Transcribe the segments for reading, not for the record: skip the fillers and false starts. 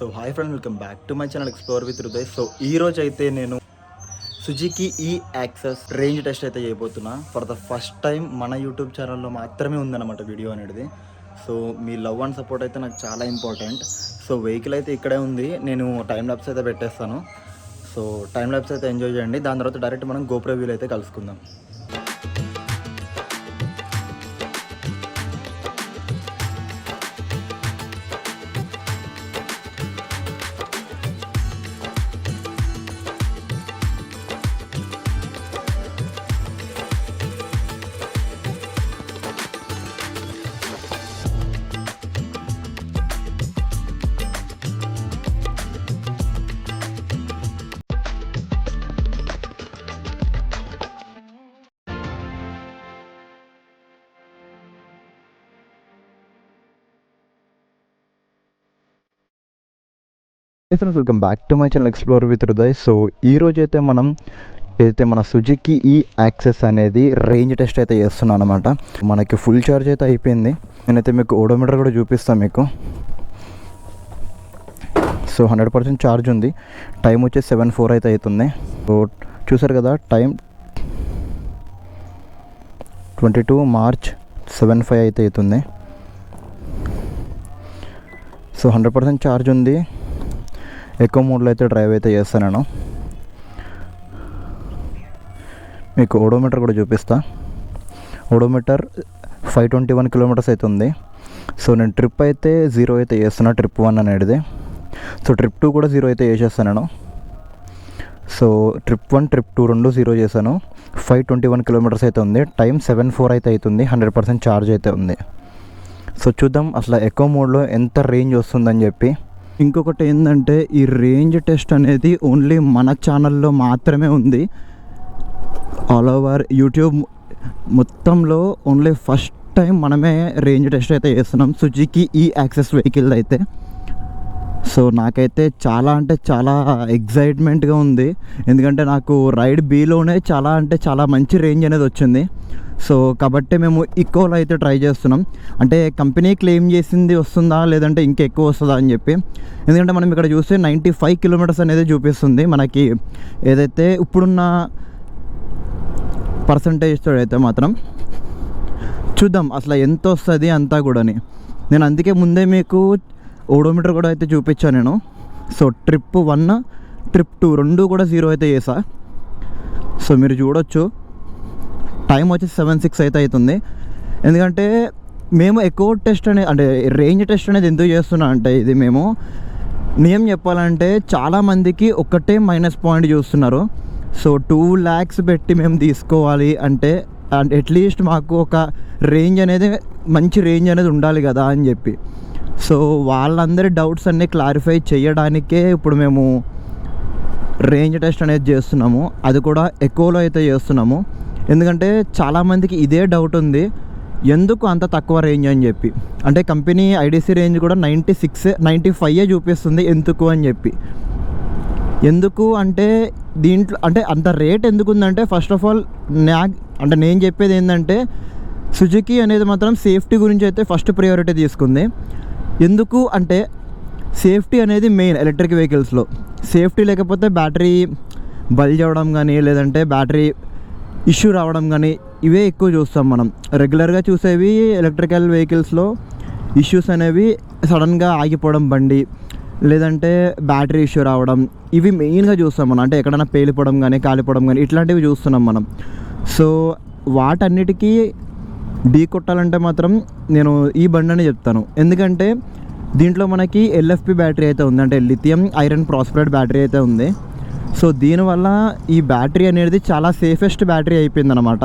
So hi friend, welcome back to my channel explore with Hriday. So ఈ రోజు అయితే నేను సుజుకి ఈ యాక్సెస్ రేంజ్ టెస్ట్ అయితే చేయబోతున్నా. ఫర్ ద ఫస్ట్ టైం మన యూట్యూబ్ ఛానల్లో మాత్రమే ఉందన్నమాట వీడియో అనేది. So me love and support అయితే నాకు చాలా ఇంపార్టెంట్. సో వెహికల్ అయితే ఇక్కడే ఉంది, నేను టైం ల్యాప్స్ అయితే పెట్టేస్తాను. సో టైం ల్యాప్స్ అయితే ఎంజాయ్ చేయండి. దాని తర్వాత డైరెక్ట్ మనం గోప్రో వ్యూలో అయితే కలుసుకుందాం. Welcome back to my channel explore with Hriday. So ఈ రోజు అయితే మనం మన సుజుకి ఈ యాక్సెస్ అనేది రేంజ్ టెస్ట్ అయితే చేస్తున్నాను అనమాట. మనకి ఫుల్ ఛార్జ్ అయితే అయిపోయింది. నేనైతే మీకు ఓడోమీటర్ కూడా చూపిస్తాను మీకు. సో 100% ఛార్జ్ ఉంది. టైం వచ్చేసి 7:04 అయితే అవుతుంది. సో చూసారు కదా, టైం 22 మార్చ్ 7:05 అయితే అవుతుంది. సో 100% ఛార్జ్ ఉంది. ఎక్కువ మోడ్లో అయితే డ్రైవ్ అయితే చేస్తాను నేను. మీకు ఓడోమీటర్ కూడా చూపిస్తా. ఓడోమీటర్ 521 కిలోమీటర్స్ అయితే ఉంది. సో నేను ట్రిప్ అయితే 0 అయితే చేస్తున్నా, ట్రిప్ 1 అనేది. సో ట్రిప్ 2 కూడా 0 అయితే చేసేస్తాను నేను. సో ట్రిప్ 1 ట్రిప్ 2 రెండు 0 చేశాను. 521 కిలోమీటర్స్ అయితే ఉంది. టైం 7:04 అయితే అవుతుంది. 100% ఛార్జ్ అయితే ఉంది. సో చూద్దాం అసలు ఎక్కువ మోడ్లో ఎంత రేంజ్ వస్తుందని చెప్పి. ఇంకొకటి ఏంటంటే, ఈ రేంజ్ టెస్ట్ అనేది ఓన్లీ మన ఛానల్లో మాత్రమే ఉంది. ఆల్ ఓవర్ యూట్యూబ్ మొత్తంలో ఓన్లీ ఫస్ట్ టైం మనమే రేంజ్ టెస్ట్ అయితే చేస్తున్నాం సుజుకి ఈ యాక్సెస్ వెహికల్ అయితే. సో నాకైతే చాలా అంటే చాలా ఎగ్జైట్మెంట్గా ఉంది. ఎందుకంటే నాకు రైడ్ బీలోనే చాలా మంచి రేంజ్ అనేది వచ్చింది. సో కాబట్టి మేము ఈక్వల్ అయితే ట్రై చేస్తున్నాం. అంటే కంపెనీ క్లెయిమ్ చేసింది వస్తుందా లేదంటే ఇంకా ఎక్కువ వస్తుందా అని చెప్పి. ఎందుకంటే మనం ఇక్కడ చూస్తే 95 కిలోమీటర్స్ అనేది చూపిస్తుంది మనకి. ఏదైతే ఇప్పుడున్న పర్సంటేజ్తో అయితే మాత్రం చూద్దాం అసలు ఎంత వస్తుంది అంతా కూడాని. నేను అందుకే ముందే మీకు ఓడోమీటర్ కూడా అయితే చూపించాను నేను. సో ట్రిప్ 1 ట్రిప్ 2 రెండు కూడా 0 అయితే చేసా. సో మీరు చూడొచ్చు టైం వచ్చి 7:06 అయితే అవుతుంది. ఎందుకంటే మేము ఎక్కువ టెస్ట్ అనేది అంటే రేంజ్ టెస్ట్ అనేది ఎందుకు చేస్తున్నా అంటే, ఇది మేము నిజం చెప్పాలంటే చాలామందికి ఒకటే మైనస్ పాయింట్ చూస్తున్నారు. సో 2 lakhs పెట్టి మేము తీసుకోవాలి అంటే అట్లీస్ట్ మాకు ఒక రేంజ్ అనేది మంచి రేంజ్ అనేది ఉండాలి కదా అని చెప్పి. సో వాళ్ళందరి డౌట్స్ అన్నీ క్లారిఫై చేయడానికే ఇప్పుడు మేము రేంజ్ టెస్ట్ అనేది చేస్తున్నాము. అది కూడా ఎక్కువలో అయితే చేస్తున్నాము. ఎందుకంటే చాలామందికి ఇదే డౌట్ ఉంది, ఎందుకు అంత తక్కువ రేంజ్ అని చెప్పి. అంటే కంపెనీ ఐడిసి రేంజ్ కూడా 95 చూపిస్తుంది ఎందుకు అని చెప్పి. ఎందుకు అంటే దీంట్లో అంటే అంత రేట్ ఎందుకు ఉందంటే, ఫస్ట్ ఆఫ్ ఆల్ నేను చెప్పేది ఏంటంటే, సుజుకి అనేది మాత్రం సేఫ్టీ గురించి అయితే ఫస్ట్ ప్రయారిటీ తీసుకుంది. ఎందుకు అంటే సేఫ్టీ అనేది మెయిన్ ఎలక్ట్రిక్ వెహికల్స్లో. సేఫ్టీ లేకపోతే బ్యాటరీ బల్జ్ అవ్వడం కానీ లేదంటే బ్యాటరీ ఇష్యూ రావడం కానీ ఇవే ఎక్కువ చూస్తాం మనం. రెగ్యులర్గా చూసేవి ఎలక్ట్రికల్ వెహికల్స్లో ఇష్యూస్ అనేవి సడన్గా ఆగిపోవడం బండి, లేదంటే బ్యాటరీ ఇష్యూ రావడం, ఇవి మెయిన్గా చూస్తాం మనం. అంటే ఎక్కడైనా పేలిపోవడం కానీ కాలిపోవడం కానీ ఇట్లాంటివి చూస్తున్నాం మనం. సో వాటన్నిటికీ ఢీ కొట్టాలంటే మాత్రం నేను ఈ బండి అని చెప్తాను. ఎందుకంటే దీంట్లో మనకి ఎల్ఎఫ్పి బ్యాటరీ అయితే ఉంది, అంటే లిథియం ఐరన్ ప్రాస్పరేట్ బ్యాటరీ అయితే ఉంది. సో దీనివల్ల ఈ బ్యాటరీ అనేది చాలా సేఫెస్ట్ బ్యాటరీ అయిపోయిందనమాట.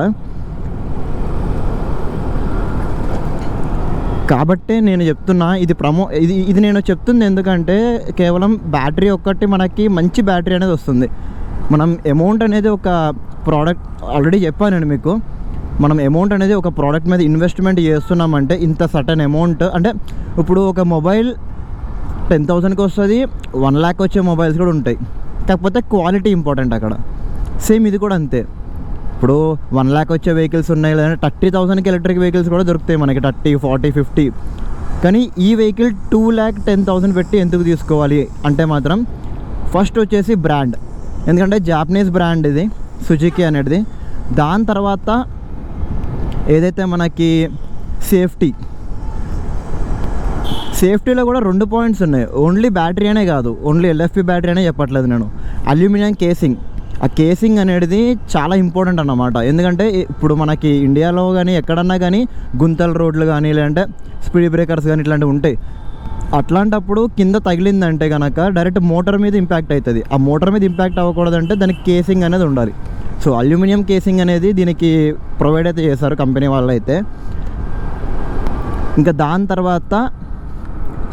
కాబట్టే నేను చెప్తున్నా ఇది నేను చెప్తుంది ఎందుకంటే, కేవలం బ్యాటరీ ఒక్కటి మనకి మంచి బ్యాటరీ అనేది వస్తుంది. మనం అమౌంట్ అనేది ఒక ప్రోడక్ట్ ఆల్రెడీ చెప్పాను నేను మీకు. మనం అమౌంట్ అనేది ఒక ప్రోడక్ట్ మీద ఇన్వెస్ట్మెంట్ చేస్తున్నామంటే ఇంత సర్టన్ అమౌంట్, అంటే ఇప్పుడు ఒక మొబైల్ 10,000కి వస్తుంది, 1 lakh వచ్చే మొబైల్స్ కూడా ఉంటాయి. కాకపోతే క్వాలిటీ ఇంపార్టెంట్ అక్కడ. సేమ్ ఇది కూడా అంతే. ఇప్పుడు 1 lakh వచ్చే వెహికల్స్ ఉన్నాయి, లేదంటే 30,000కి ఎలక్ట్రిక్ వెహికల్స్ కూడా దొరుకుతాయి మనకి. 30, 40, 50 కానీ ఈ వెహికల్ 2,10,000 పెట్టి ఎందుకు తీసుకోవాలి అంటే మాత్రం ఫస్ట్ వచ్చేసి బ్రాండ్, ఎందుకంటే జాపనీస్ బ్రాండ్ ఇది సుజుకి అనేది. దాని తర్వాత ఏదైతే మనకి సేఫ్టీలో కూడా 2 పాయింట్స్ ఉన్నాయి. ఓన్లీ బ్యాటరీ అనే కాదు, ఓన్లీ ఎల్ఎఫ్పి బ్యాటరీ అనే చెప్పట్లేదు నేను. అల్యూమినియం కేసింగ్, ఆ కేసింగ్ అనేది చాలా ఇంపార్టెంట్ అన్నమాట. ఎందుకంటే ఇప్పుడు మనకి ఇండియాలో కానీ ఎక్కడన్నా కానీ గుంతల రోడ్లు కానీ లేదంటే స్పీడ్ బ్రేకర్స్ కానీ ఇట్లాంటివి ఉంటాయి. అట్లాంటప్పుడు కింద తగిలిందంటే కనుక డైరెక్ట్ మోటార్ మీద ఇంపాక్ట్ అవుతుంది. ఆ మోటార్ మీద ఇంపాక్ట్ అవ్వకూడదంటే దానికి కేసింగ్ అనేది ఉండాలి. సో అల్యూమినియం కేసింగ్ అనేది దీనికి ప్రొవైడ్ అయితే చేశారు కంపెనీ వాళ్ళు అయితే. ఇంకా దాని తర్వాత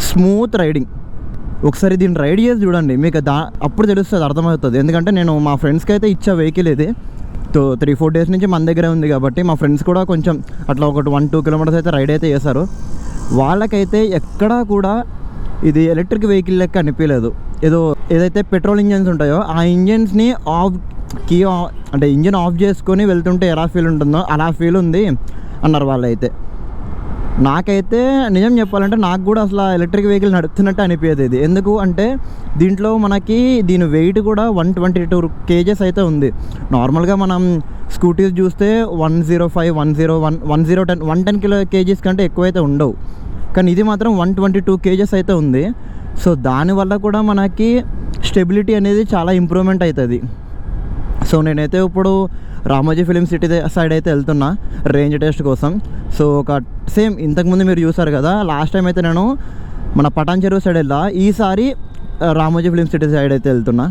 స్మూత్ రైడింగ్. ఒకసారి దీన్ని రైడ్ చేసి చూడండి, మీకు అప్పుడు తెలుస్తుంది, అర్థమవుతుంది. ఎందుకంటే నేను మా ఫ్రెండ్స్కి అయితే ఇచ్చా వెహికల్ ఇది. 3-4 డేస్ నుంచి మన దగ్గరే ఉంది కాబట్టి మా ఫ్రెండ్స్ కూడా కొంచెం అట్లా 1-2 కిలోమీటర్స్ అయితే రైడ్ అయితే చేశారు. వాళ్ళకైతే ఎక్కడా కూడా ఇది ఎలక్ట్రిక్ వెహికల్ లెక్క అనిపించలేదు. ఏదైతే పెట్రోల్ ఇంజన్స్ ఉంటాయో ఆ ఇంజన్స్ని అంటే ఇంజన్ ఆఫ్ చేసుకొని వెళ్తుంటే ఎలా ఫీల్ ఉంటుందో అలా ఫీల్ ఉంది అన్నారు వాళ్ళైతే. నాకైతే నిజం చెప్పాలంటే నాకు కూడా అసలు ఎలక్ట్రిక్ వెహికల్ నడుపుతున్నట్టు అనిపించేది ఇది. ఎందుకు అంటే దీంట్లో మనకి దీని వెయిట్ కూడా 122 kgs అయితే ఉంది. నార్మల్గా మనం స్కూటీస్ చూస్తే 105, 101, 110, 110 kgs కంటే ఎక్కువైతే ఉండవు. కానీ ఇది మాత్రం 122 kgs అయితే ఉంది. సో దానివల్ల కూడా మనకి స్టెబిలిటీ అనేది చాలా ఇంప్రూవ్మెంట్ అవుతుంది. సో నేనైతే ఇప్పుడు రామోజీ ఫిలిం సిటీ సైడ్ అయితే వెళ్తున్నా రేంజ్ టెస్ట్ కోసం. సో ఒక సేమ్ ఇంతకుముందు మీరు చూసారు కదా, లాస్ట్ టైం అయితే నేను మన పటాన్ చెరువు సైడ్ వెళ్ళా, ఈసారి రామోజీ ఫిలిం సిటీ సైడ్ అయితే వెళ్తున్నా.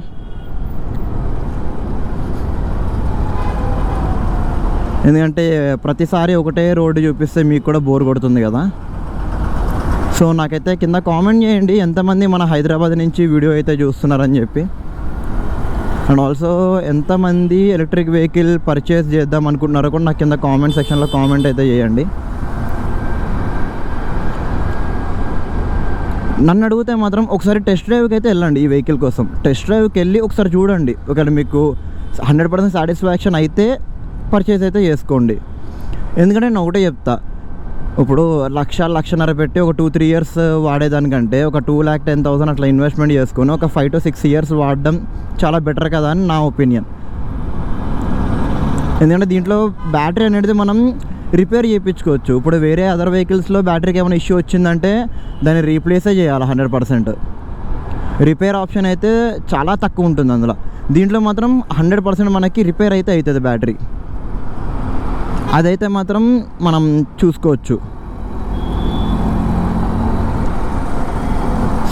ఎందుకంటే ప్రతిసారి ఒకటే రోడ్డు చూపిస్తే మీకు కూడా బోర్ కొడుతుంది కదా. సో నాకైతే కింద కామెంట్ చేయండి ఎంతమంది మన హైదరాబాద్ నుంచి వీడియో అయితే చూస్తున్నారని చెప్పి. అండ్ ఆల్సో ఎంతమంది ఎలక్ట్రిక్ వెహికల్ పర్చేస్ చేద్దాం అనుకుంటున్నారో కూడా నాకు కింద కామెంట్ సెక్షన్లో కామెంట్ అయితే చేయండి. నన్ను అడిగితే మాత్రం ఒకసారి టెస్ట్ డ్రైవ్కి అయితే వెళ్ళండి. ఈ వెహికల్ కోసం టెస్ట్ డ్రైవ్కి వెళ్ళి ఒకసారి చూడండి. ఒకవేళ మీకు 100% సాటిస్ఫాక్షన్ అయితే పర్చేస్ అయితే చేసుకోండి. ఎందుకంటే నేను ఒకటే చెప్తా, ఇప్పుడు 1,00,000-1,50,000 పెట్టి ఒక 2-3 years వాడేదానికంటే ఒక 2,10,000 అట్లా ఇన్వెస్ట్మెంట్ చేసుకొని ఒక 5 to 6 years వాడడం చాలా బెటర్ కదా అని నా ఒపీనియన్. ఎందుకంటే దీంట్లో బ్యాటరీ అనేది మనం రిపేర్ చేయించుకోవచ్చు. ఇప్పుడు వేరే అదర్ వెహికల్స్లో బ్యాటరీకి ఏమైనా ఇష్యూ వచ్చిందంటే దాన్ని రీప్లేసే చేయాలి 100%. రిపేర్ ఆప్షన్ అయితే చాలా తక్కువ ఉంటుంది అందులో. దీంట్లో మాత్రం 100% మనకి రిపేర్ అయితే అవుతుంది బ్యాటరీ. అదైతే మాత్రం మనం చూసుకోవచ్చు.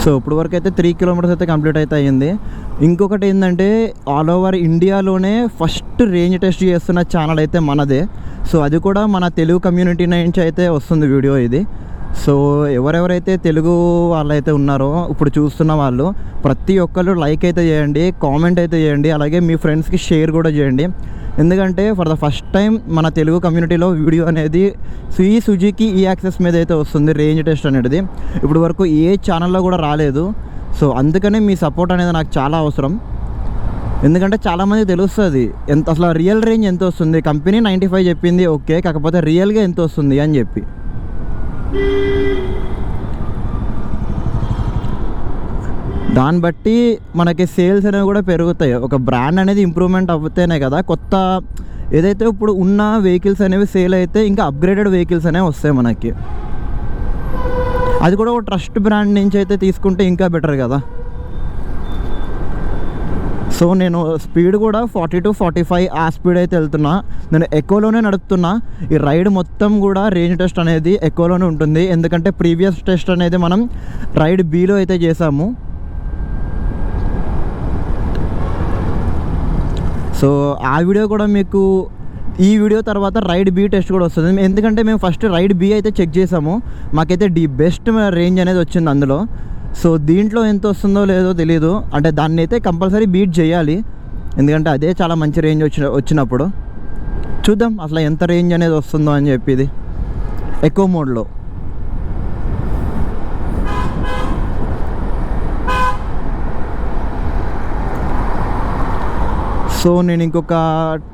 సో ఇప్పుడు వరకు అయితే 3 kilometers అయితే కంప్లీట్ అయితే అయ్యింది. ఇంకొకటి ఏంటంటే ఆల్ ఓవర్ ఇండియాలోనే ఫస్ట్ రేంజ్ టెస్ట్ చేస్తున్న ఛానల్ అయితే మనదే. సో అది కూడా మన తెలుగు కమ్యూనిటీ నుంచి అయితే వస్తుంది వీడియో ఇది. సో ఎవరెవరైతే తెలుగు వాళ్ళైతే ఉన్నారో ఇప్పుడు చూస్తున్న వాళ్ళు ప్రతి ఒక్కరు లైక్ అయితే చేయండి, కామెంట్ అయితే చేయండి, అలాగే మీ ఫ్రెండ్స్కి షేర్ కూడా చేయండి. ఎందుకంటే ఫర్ ద ఫస్ట్ టైం మన తెలుగు కమ్యూనిటీలో వీడియో అనేది ఈ సుజుకి యాక్సెస్ మీద అయితే వస్తుంది రేంజ్ టెస్ట్ అనేది. ఇప్పుడు వరకు ఏ ఛానల్లో కూడా రాలేదు. సో అందుకనే మీ సపోర్ట్ అనేది నాకు చాలా అవసరం. ఎందుకంటే చాలామంది తెలుస్తుంది ఎంత అసలు రియల్ రేంజ్ ఎంత వస్తుంది. కంపెనీ 95 చెప్పింది ఓకే, కాకపోతే రియల్గా ఎంత వస్తుంది అని చెప్పి. దాన్ని బట్టి మనకి సేల్స్ అనేవి కూడా పెరుగుతాయి. ఒక బ్రాండ్ అనేది ఇంప్రూవ్మెంట్ అవుతేనే కదా కొత్త ఏదైతే ఇప్పుడు ఉన్న వెహికల్స్ అనేవి సేల్ అయితే ఇంకా అప్గ్రేడెడ్ వెహికల్స్ అనేవి వస్తాయి మనకి. అది కూడా ఒక ట్రస్ట్ బ్రాండ్ నుంచి అయితే తీసుకుంటే ఇంకా బెటర్ కదా. సో నేను స్పీడ్ కూడా 40 to 45 ఆ స్పీడ్ అయితే వెళ్తున్నా. నేను ఎకోలోనే నడుపుతున్నా. ఈ రైడ్ మొత్తం కూడా రేంజ్ టెస్ట్ అనేది ఎకోలోనే ఉంటుంది. ఎందుకంటే ప్రీవియస్ టెస్ట్ అనేది మనం రైడ్ బీలో అయితే చేసాము. సో ఆ వీడియో కూడా మీకు ఈ వీడియో తర్వాత రైడ్ బీ టెస్ట్ కూడా వస్తుంది. ఎందుకంటే మేము ఫస్ట్ రైడ్ బీ అయితే చెక్ చేసాము, మాకైతే బెస్ట్ రేంజ్ అనేది వచ్చింది అందులో. సో దీంట్లో ఎంత వస్తుందో లేదో తెలీదు, అంటే దాన్ని అయితే కంపల్సరీ బీట్ చేయాలి. ఎందుకంటే అదే చాలా మంచి రేంజ్ వచ్చినప్పుడు చూద్దాం అసలు ఎంత రేంజ్ అనేది వస్తుందో అని చెప్పి. ఇది ఎకో మోడ్లో. సో నేను ఇంకొక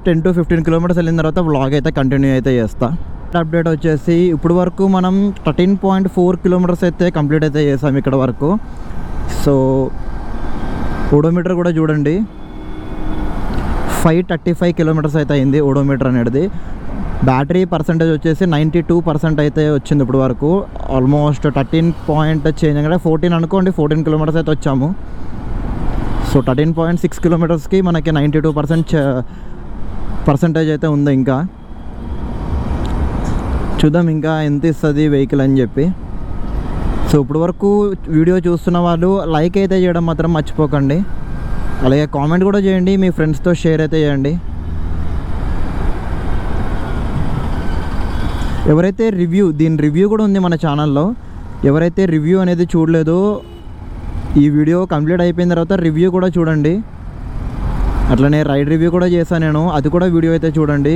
10 to 15 kilometers వెళ్ళిన తర్వాత వ్లాగ్ అయితే కంటిన్యూ అయితే చేస్తాను. అప్డేట్ వచ్చేసి ఇప్పుడు వరకు మనం 13.4 కిలోమీటర్స్ అయితే కంప్లీట్ అయితే చేసాం ఇక్కడ వరకు. సో ఓడోమీటర్ కూడా చూడండి 535 కిలోమీటర్స్ అయితే అయింది ఓడోమీటర్ అనేది. బ్యాటరీ పర్సంటేజ్ వచ్చేసి 92% అయితే వచ్చింది ఇప్పుడు వరకు. ఆల్మోస్ట్ 13 పాయింట్ చేంజ్ అంటే 14 అనుకోండి, 14 కిలోమీటర్స్ అయితే వచ్చాము. సో 13.6 కిలోమీటర్స్కి మనకి 92% పర్సంటేజ్ అయితే ఉంది. ఇంకా చూద్దాం ఇంకా ఎంత ఇస్తుంది వెహికల్ అని చెప్పి. సో ఇప్పుడు వరకు వీడియో చూస్తున్న వాళ్ళు లైక్ అయితే చేయడం మాత్రం మర్చిపోకండి. అలాగే కామెంట్ కూడా చేయండి, మీ ఫ్రెండ్స్తో షేర్ అయితే చేయండి. ఎవరైతే దీని రివ్యూ కూడా ఉంది మన ఛానల్లో, ఎవరైతే రివ్యూ అనేది చూడలేదో ఈ వీడియో కంప్లీట్ అయిపోయిన తర్వాత రివ్యూ కూడా చూడండి. అట్లనే రైడ్ రివ్యూ కూడా చేశాను నేను, అది కూడా వీడియో అయితే చూడండి.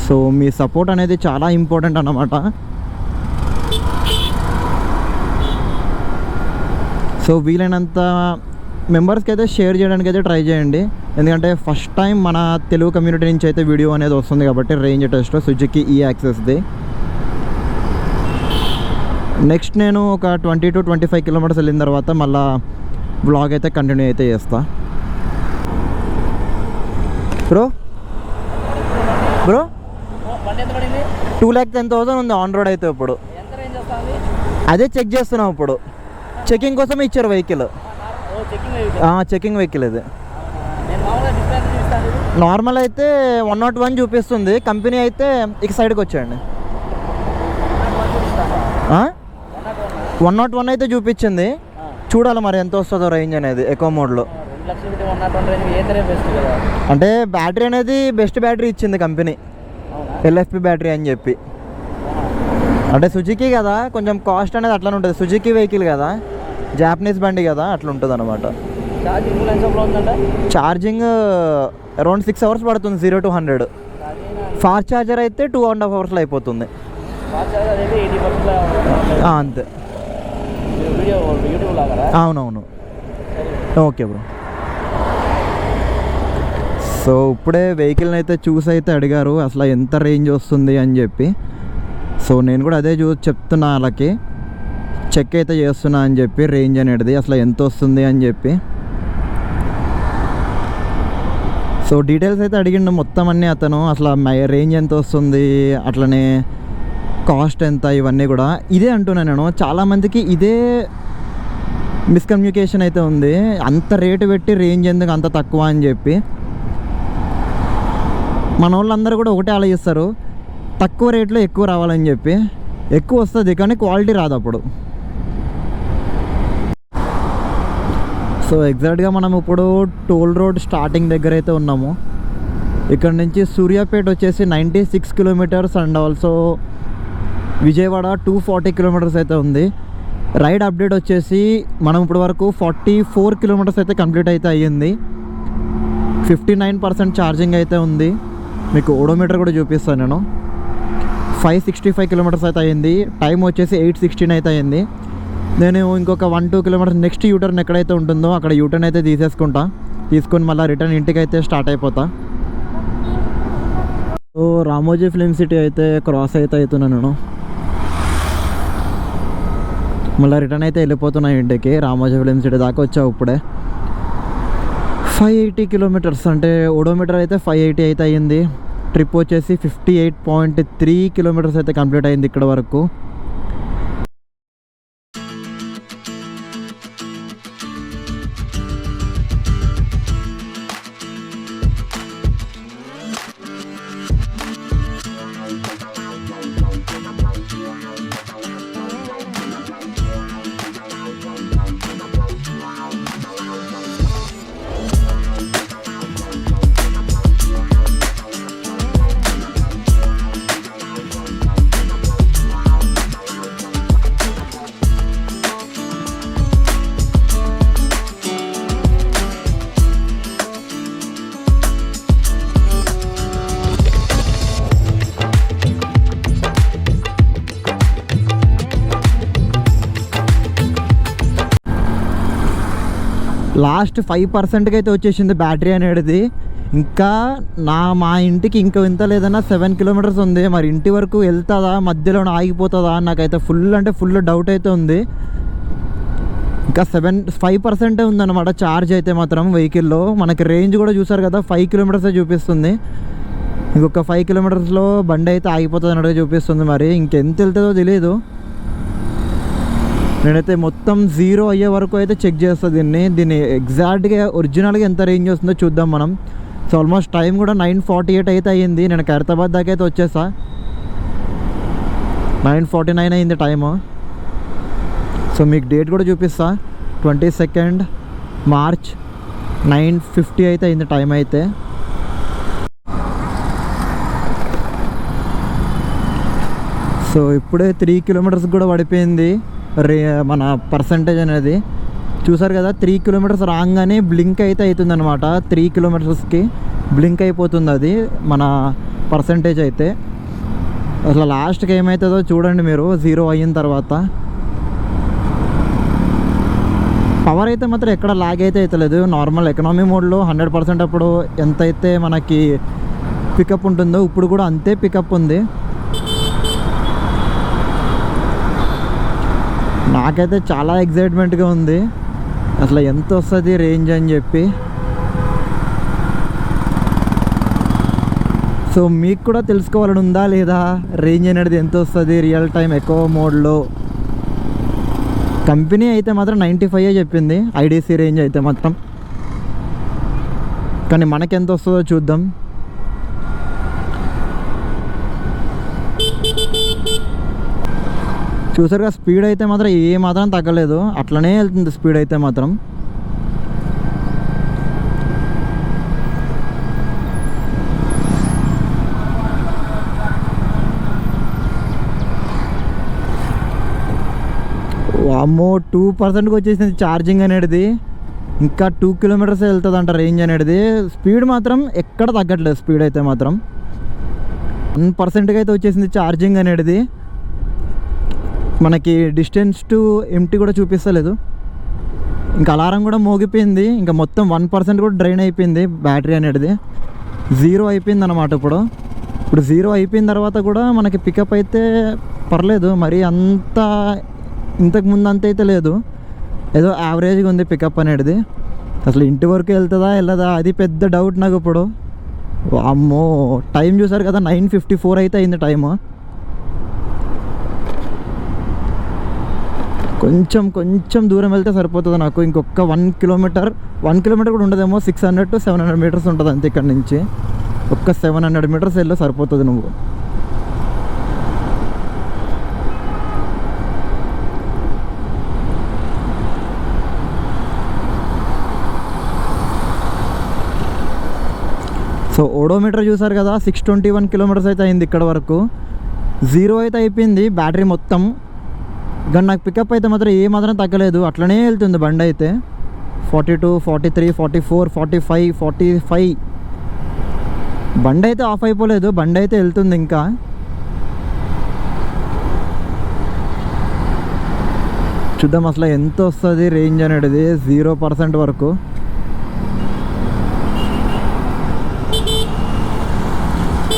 సో మీ సపోర్ట్ అనేది చాలా ఇంపార్టెంట్ అన్నమాట. సో వీలైనంత మెంబర్స్కి అయితే షేర్ చేయడానికి అయితే ట్రై చేయండి. ఎందుకంటే ఫస్ట్ టైం మన తెలుగు కమ్యూనిటీ నుంచి అయితే వీడియో అనేది వస్తుంది కాబట్టి రేంజ్ టెస్ట్ సుజుకి ఈ యాక్సెస్ది. నెక్స్ట్ నేను ఒక 20 to 25 కిలోమీటర్స్ వెళ్ళిన తర్వాత మళ్ళీ వ్లాగ్ అయితే కంటిన్యూ అయితే చేస్తా. బ్రో 2,10,000 ఉంది ఆన్ రోడ్ అయితే. ఇప్పుడు అదే చెక్ చేస్తున్నాం, ఇప్పుడు చెకింగ్ కోసం ఇచ్చారు వెహికల్. చెకింగ్ వెహికల్ ఇది. నార్మల్ అయితే 101 చూపిస్తుంది, కంపెనీ అయితే ఇక సైడ్కి వచ్చాయండి. 101 అయితే చూపించింది, చూడాలి మరి ఎంత వస్తుందో రేంజ్ అనేది ఎకో మోడ్లో. అంటే బ్యాటరీ అనేది బెస్ట్ బ్యాటరీ ఇచ్చింది కంపెనీ, LFP బ్యాటరీ అని చెప్పి. అంటే సుజుకి కదా, కొంచెం కాస్ట్ అనేది అట్లా ఉంటుంది. సుజుకి వెహికల్ కదా, జాపనీస్ బండి కదా, అట్లా ఉంటుంది అనమాట. ఛార్జింగ్ అరౌండ్ 6 hours పడుతుంది 0 to 100. ఫాస్ట్ ఛార్జర్ అయితే 2.5 hours అయిపోతుంది అంతే. అవునవును, ఓకే బ్రో. సో ఇప్పుడే వెహికల్ని అయితే చూసి అయితే అడిగారు అసలు ఎంత రేంజ్ వస్తుంది అని చెప్పి. సో నేను కూడా అదే చెప్తున్నా, వాళ్ళకి చెక్ అయితే చేస్తున్నా అని చెప్పి రేంజ్ అనేది అసలు ఎంత వస్తుంది అని చెప్పి. సో డీటెయిల్స్ అయితే అడిగిండు మొత్తం అన్నీ అతను, అసలు రేంజ్ ఎంత వస్తుంది, అట్లనే కాస్ట్ ఎంత, ఇవన్నీ కూడా ఇదే అంటున్నాను నేను. చాలామందికి ఇదే మిస్కమ్యూనికేషన్ అయితే ఉంది, అంత రేటు పెట్టి రేంజ్ ఎందుకు అంత తక్కువ అని చెప్పి. మన వాళ్ళందరూ కూడా ఒకటే ఆలోచిస్తారు, తక్కువ రేట్లో ఎక్కువ రావాలని చెప్పి. ఎక్కువ వస్తుంది కానీ క్వాలిటీ రాదు అప్పుడు. సో ఎగ్జాక్ట్గా మనం ఇప్పుడు టోల్ రోడ్ స్టార్టింగ్ దగ్గర అయితే ఉన్నాము. ఇక్కడ నుంచి సూర్యాపేట వచ్చేసి 96 kilometres and also Vijayawada 240 kilometres అయితే ఉంది. రైడ్ అప్డేట్ వచ్చేసి మనం ఇప్పుడు వరకు 44 కిలోమీటర్స్ అయితే కంప్లీట్ అయితే అయ్యింది. 59% ఛార్జింగ్ అయితే ఉంది. మీకు ఓడోమీటర్ కూడా చూపిస్తాను నేను. 565 కిలోమీటర్స్ అయితే అయ్యింది. టైం వచ్చేసి 8:16 అయితే అయ్యింది. నేను ఇంకొక 1-2 కిలోమీటర్స్ నెక్స్ట్ యూటర్న్ ఎక్కడైతే ఉంటుందో అక్కడ యూటర్న్ అయితే తీసుకొని మళ్ళీ రిటర్న్ ఇంటికి అయితే స్టార్ట్ అయిపోతా. సో రామోజీ ఫిలిం సిటీ అయితే క్రాస్ అయితే అవుతున్నాను నేను. మళ్ళీ రిటర్న్ అయితే వెళ్ళిపోతున్నా ఇంటికి. రామోజీ ఫిలిం సిటీ దాకా వచ్చావు ఇప్పుడే. 580 కిలోమీటర్స్ అంటే ఓడోమీటర్ అయితే 580 అయితే అయ్యింది. ట్రిప్ వచ్చేసి 58.3 కిలోమీటర్స్ అయితే కంప్లీట్ అయింది ఇక్కడ వరకు. లాస్ట్ 5%కి అయితే వచ్చేసింది బ్యాటరీ అనేది. ఇంకా మా ఇంటికి ఇంకా ఎంత లేదన్నా 7 కిలోమీటర్స్ ఉంది. మరి ఇంటి వరకు వెళ్తుందా, మధ్యలో ఆగిపోతుందా నాకైతే ఫుల్ అంటే ఫుల్ డౌట్ అయితే ఉంది. ఇంకా 5% ఉందన్నమాట ఛార్జ్ అయితే మాత్రం వెహికల్లో. మనకి రేంజ్ కూడా చూసారు కదా, 5 కిలోమీటర్సే చూపిస్తుంది. ఇంకొక 5 కిలోమీటర్స్లో బండి అయితే ఆగిపోతుంది అన్నట్టుగా చూపిస్తుంది. మరి ఇంకెంత వెళ్తుందో తెలియదు. నేనైతే మొత్తం 0 అయ్యే వరకు అయితే చెక్ చేస్తాను దీన్ని ఎగ్జాక్ట్గా ఒరిజినల్గా ఎంత రేంజ్ వస్తుందో చూద్దాం మనం. సో ఆల్మోస్ట్ టైం కూడా 9:48 అయితే అయ్యింది. నేను ఖైరతాబాద్ దాకా అయితే వచ్చేసా. 9:49 అయింది టైము. సో మీకు డేట్ కూడా చూపిస్తా. 22 మార్చ్ 9:50 అయితే అయింది టైం అయితే. సో ఇప్పుడే 3 కిలోమీటర్స్ కూడా పడిపోయింది మన పర్సంటేజ్ అనేది. చూసారు కదా, 3 కిలోమీటర్స్ రాగానే బ్లింక్ అయితే అవుతుంది అనమాట. 3 కిలోమీటర్స్కి బ్లింక్ అయిపోతుంది అది మన పర్సంటేజ్ అయితే. అసలు లాస్ట్కి ఏమవుతుందో చూడండి మీరు 0 అయిన తర్వాత. పవర్ అయితే మాత్రం ఎక్కడ లాగ్ అయితే అవుతలేదు. నార్మల్ ఎకనామీ మోడ్లో 100% అప్పుడు ఎంతైతే మనకి పికప్ ఉంటుందో ఇప్పుడు కూడా అంతే పికప్ ఉంది. నాకైతే చాలా ఎగ్జైట్మెంట్గా ఉంది అసలు ఎంత వస్తుంది రేంజ్ అని చెప్పి. సో మీకు కూడా తెలుసుకోవాలని ఉందా లేదా రేంజ్ అనేది ఎంత వస్తుంది రియల్ టైం ఎకో మోడ్లో. కంపెనీ అయితే మాత్రం 95 చెప్పింది ఐడిసి రేంజ్ అయితే మాత్రం. కానీ మనకెంత వస్తుందో చూద్దాం. చూసారుగా స్పీడ్ అయితే మాత్రం ఏ మాత్రం తగ్గలేదు, అట్లనే వెళ్తుంది స్పీడ్ అయితే మాత్రం. వామ్మో 2%కి వచ్చేసింది ఛార్జింగ్ అనేది. ఇంకా 2 కిలోమీటర్స్ వెళ్తుంది అంట రేంజ్ అనేది. స్పీడ్ మాత్రం ఎక్కడ తగ్గట్లేదు. స్పీడ్ అయితే మాత్రం 1%కి అయితే వచ్చేసింది ఛార్జింగ్ అనేది. మనకి డిస్టెన్స్ టు ఎంటీ కూడా చూపిస్తలేదు. ఇంకా అలారం కూడా మోగిపోయింది. ఇంకా మొత్తం 1% కూడా డ్రైన్ అయిపోయింది బ్యాటరీ అనేది. 0 అయిపోయింది అన్నమాట. ఇప్పుడు 0 అయిపోయిన తర్వాత కూడా మనకి పికప్ అయితే పర్లేదు, మరి అంత ఇంతకు ముందు అంత అయితే లేదు, ఏదో యావరేజ్గా ఉంది పికప్ అనేది. అసలు ఇంటి వరకు వెళ్తుందా వెళ్ళదా అది పెద్ద డౌట్ నాకు ఇప్పుడు. అమ్మో టైం చూసారు కదా, 9:54 అయితే అయింది టైము. కొంచెం దూరం వెళ్తే సరిపోతుంది నాకు. ఇంకొక 1 కిలోమీటర్ కూడా ఉండదేమో, 600 to 700 మీటర్స్ ఉంటుంది అంతే. ఇక్కడ నుంచి ఒక్క 700 మీటర్స్ వెళ్ళి సరిపోతుంది నువ్వు. సో ఓడోమీటర్ చూసారు కదా, 621 కిలోమీటర్స్ అయితే అయింది ఇక్కడ వరకు. 0 అయితే అయిపోయింది బ్యాటరీ మొత్తం. కానీ నాకు పికప్ అయితే మాత్రం ఏ మాత్రం తగ్గలేదు, అట్లనే వెళ్తుంది బండి అయితే. 42, 43, 44, 45, 45 బండి అయితే ఆఫ్ అయిపోలేదు, బండి అయితే వెళ్తుంది ఇంకా. చూద్దాం అసలు ఎంత వస్తుంది రేంజ్ అనేది 0% వరకు.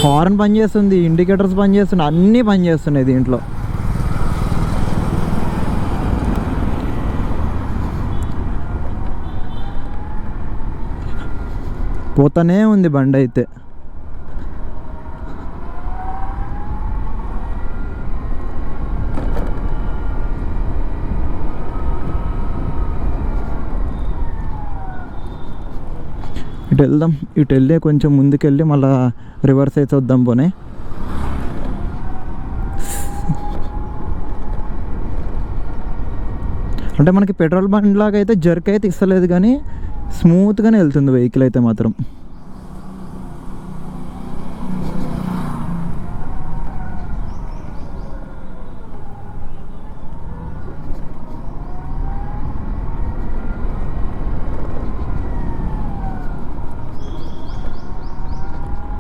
హార్న్ పనిచేస్తుంది, ఇండికేటర్స్ పనిచేస్తున్నాయి, అన్నీ పనిచేస్తున్నాయి దీంట్లో. పోతానే ఉంది బండి అయితే. ఇటు వెళ్ళి కొంచెం ముందుకెళ్ళి మళ్ళీ రివర్స్ అయితే వద్దాం పోనీ. అంటే మనకి పెట్రోల్ బండ్ లాగా అయితే జర్క్ అయితే ఇస్తలేదు, కానీ స్మూత్గానే వెళ్తుంది వెహికల్ అయితే మాత్రం.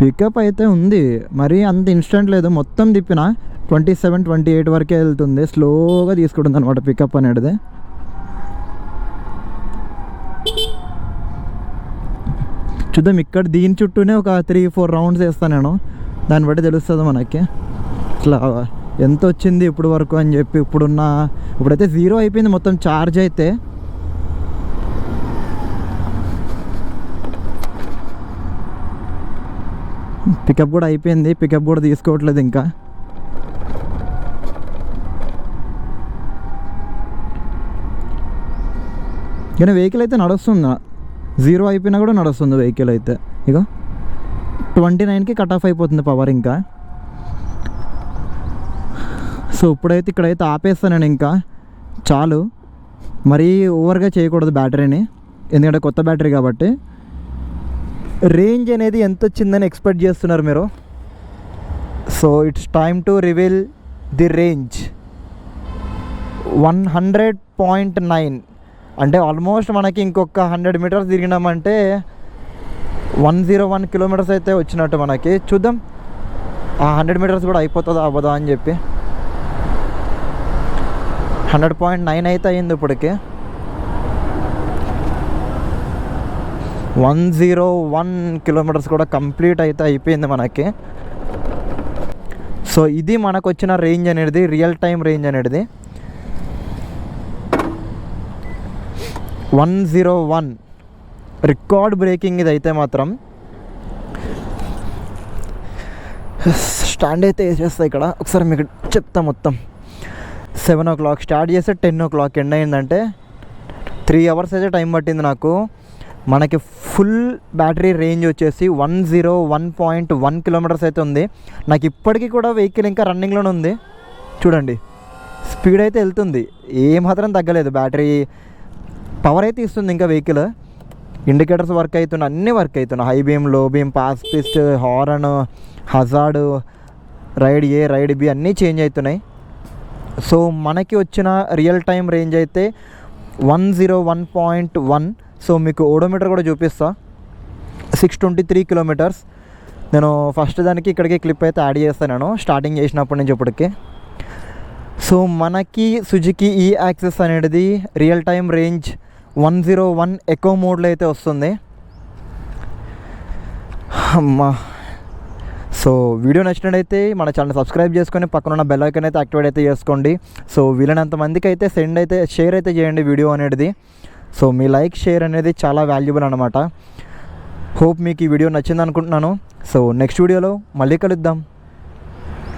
పికప్ అయితే ఉంది, మరీ అంత ఇన్స్టెంట్ లేదు. మొత్తం తిప్పిన 27, 28 వరకే వెళ్తుంది. స్లోగా తీసుకుంటుంది అనమాట పికప్ అనేది. చూద్దాం. ఇక్కడ దీని చుట్టూనే ఒక 3-4 రౌండ్స్ వేస్తాను నేను, దాన్ని బట్టి తెలుస్తుంది మనకి ఇట్లా ఎంత వచ్చింది ఇప్పుడు వరకు అని చెప్పి. ఇప్పుడైతే 0 అయిపోయింది మొత్తం ఛార్జ్ అయితే. పికప్ కూడా అయిపోయింది, పికప్ కూడా తీసుకోవట్లేదు ఇంకా. కానీ వెహికల్ అయితే నడుస్తుంది, 0 అయిపోయినా కూడా నడుస్తుంది వెహికల్ అయితే. ఇక 29కి కట్ ఆఫ్ అయిపోతుంది పవర్ ఇంకా. సో ఇప్పుడైతే ఇక్కడైతే ఆపేస్తాను నేను, ఇంకా చాలు. మరీ ఓవర్గా చేయకూడదు బ్యాటరీని, ఎందుకంటే కొత్త బ్యాటరీ కాబట్టి. రేంజ్ అనేది ఎంత వచ్చిందని ఎక్స్పెక్ట్ చేస్తున్నారు మీరు? So it's time to reveal the range. 100.9 అంటే ఆల్మోస్ట్ మనకి ఇంకొక 100 మీటర్స్ తిరిగినామంటే 101 కిలోమీటర్స్ అయితే వచ్చినట్టు మనకి. చూద్దాం ఆ 100 మీటర్స్ కూడా అయిపోతుందా అవ్వదా అని చెప్పి. 100.9 అయితే అయింది ఇప్పటికి. 101 కిలోమీటర్స్ కూడా కంప్లీట్ అయితే అయిపోయింది మనకి. సో ఇది మనకు వచ్చిన రేంజ్ అనేది, రియల్ టైం రేంజ్ అనేది 101. రికార్డ్ బ్రేకింగ్ ఇది అయితే మాత్రం. స్టాండ్ అయితే వేసేస్తా ఇక్కడ, ఒకసారి మీకు చెప్తా మొత్తం. 7 o'clock స్టార్ట్ చేస్తే 10 o'clock ఎండ్ అయిందంటే 3 hours అయితే టైం పట్టింది నాకు. మనకి ఫుల్ బ్యాటరీ రేంజ్ వచ్చేసి 101.1 కిలోమీటర్స్ అయితే ఉంది. నాకు ఇప్పటికీ కూడా వెహికల్ ఇంకా రన్నింగ్లోనే ఉంది. చూడండి స్పీడ్ అయితే వెళ్తుంది, ఏమాత్రం తగ్గలేదు. బ్యాటరీ పవర్ అయితే ఇస్తుంది ఇంకా వెహికల్. ఇండికేటర్స్ వర్క్ అవుతున్నాయి, అన్నీ వర్క్ అవుతున్నాయి. High beam, low beam, pass పిస్ట్, horn, hazard, ride A, ride B అన్నీ చేంజ్ అవుతున్నాయి. సో మనకి వచ్చిన రియల్ టైం రేంజ్ అయితే 101.1. సో మీకు ఓడోమీటర్ కూడా చూపిస్తా. 623 కిలోమీటర్స్. నేను ఫస్ట్ దానికి ఇక్కడికి క్లిప్ అయితే యాడ్ చేస్తాను నేను, స్టార్టింగ్ చేసినప్పటి నుంచి ఇప్పటికి. సో మనకి సుజుకి ఈ యాక్సెస్ అనేది రియల్ టైం రేంజ్ 101 ఎకో మోడ్లో అయితే వస్తుంది. అమ్మా. సో వీడియో నచ్చినట్టయితే మన ఛానల్ సబ్స్క్రైబ్ చేసుకొని పక్కన ఉన్న బెల్ ఐకాన్ అయితే యాక్టివేట్ అయితే చేసుకోండి. సో వీలైనంత మందికి అయితే షేర్ అయితే చేయండి వీడియో అనేది. సో మీ లైక్, షేర్ అనేది చాలా వాల్యుబుల్ అనమాట. హోప్ మీకు ఈ వీడియో నచ్చింది అనుకుంటున్నాను. సో నెక్స్ట్ వీడియోలో మళ్ళీ కలుద్దాం.